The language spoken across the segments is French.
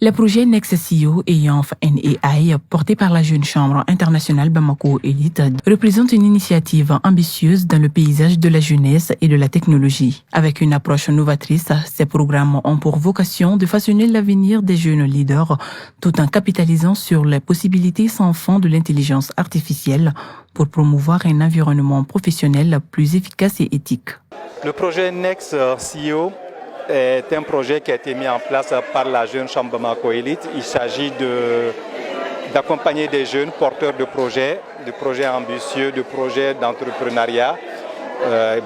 Le projet NextCO et Younf NAI, porté par la Jeune Chambre internationale Bamako Elite, représente une initiative ambitieuse dans le paysage de la jeunesse et de la technologie. Avec une approche novatrice, ces programmes ont pour vocation de façonner l'avenir des jeunes leaders tout en capitalisant sur les possibilités sans fond de l'intelligence artificielle pour promouvoir un environnement professionnel plus efficace et éthique. Le projet NextCO est un projet qui a été mis en place par la Jeune Chambre Bamako Elite. Il s'agit d'accompagner des jeunes porteurs de projets ambitieux, de projets d'entrepreneuriat.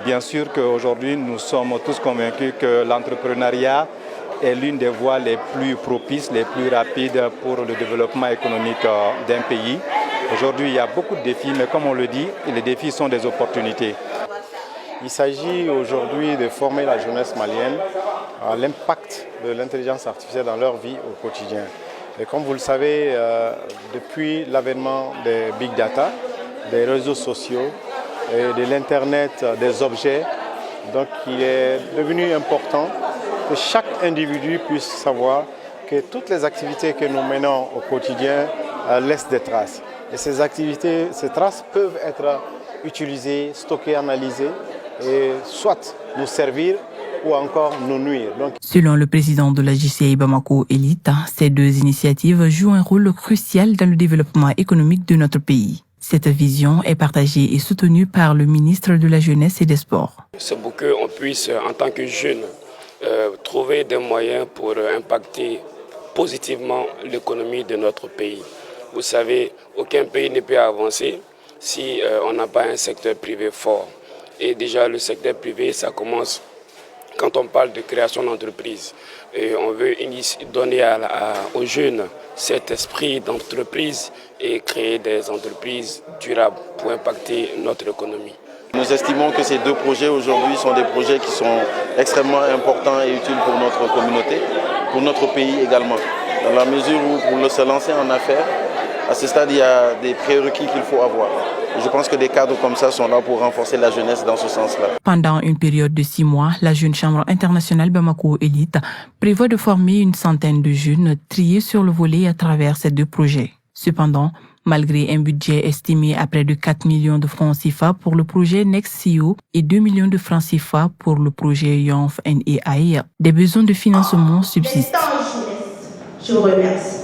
Bien sûr qu'aujourd'hui, nous sommes tous convaincus que l'entrepreneuriat est l'une des voies les plus propices, les plus rapides pour le développement économique d'un pays. Aujourd'hui, il y a beaucoup de défis, mais comme on le dit, les défis sont des opportunités. Il s'agit aujourd'hui de former la jeunesse malienne à l'impact de l'intelligence artificielle dans leur vie au quotidien. Et comme vous le savez, depuis l'avènement des big data, des réseaux sociaux et de l'Internet des objets, donc il est devenu important que chaque individu puisse savoir que toutes les activités que nous menons au quotidien laissent des traces. Et ces traces peuvent être utilisées, stockées, analysées, et soit nous servir ou encore nous nuire. Selon le président de la JCI Bamako Elite, ces deux initiatives jouent un rôle crucial dans le développement économique de notre pays. Cette vision est partagée et soutenue par le ministre de la Jeunesse et des Sports. C'est pour qu'on puisse, en tant que jeunes, trouver des moyens pour impacter positivement l'économie de notre pays. Vous savez, aucun pays ne peut avancer si on n'a pas un secteur privé fort. Et déjà, le secteur privé, ça commence quand on parle de création d'entreprise. Et on veut donner aux jeunes cet esprit d'entreprise et créer des entreprises durables pour impacter notre économie. Nous estimons que ces deux projets aujourd'hui sont des projets qui sont extrêmement importants et utiles pour notre communauté, pour notre pays également. Dans la mesure où pour se lancer en affaires, à ce stade, il y a des prérequis qu'il faut avoir. Je pense que des cadres comme ça sont là pour renforcer la jeunesse dans ce sens-là. Pendant une période de 6 mois, la Jeune Chambre internationale Bamako Elite prévoit de former une centaine de jeunes triés sur le volet à travers ces deux projets. Cependant, malgré un budget estimé à près de 4 millions de francs CFA pour le projet NextCO et 2 millions de francs CFA pour le projet Younf NAI, des besoins de financement subsistent. Je vous remercie.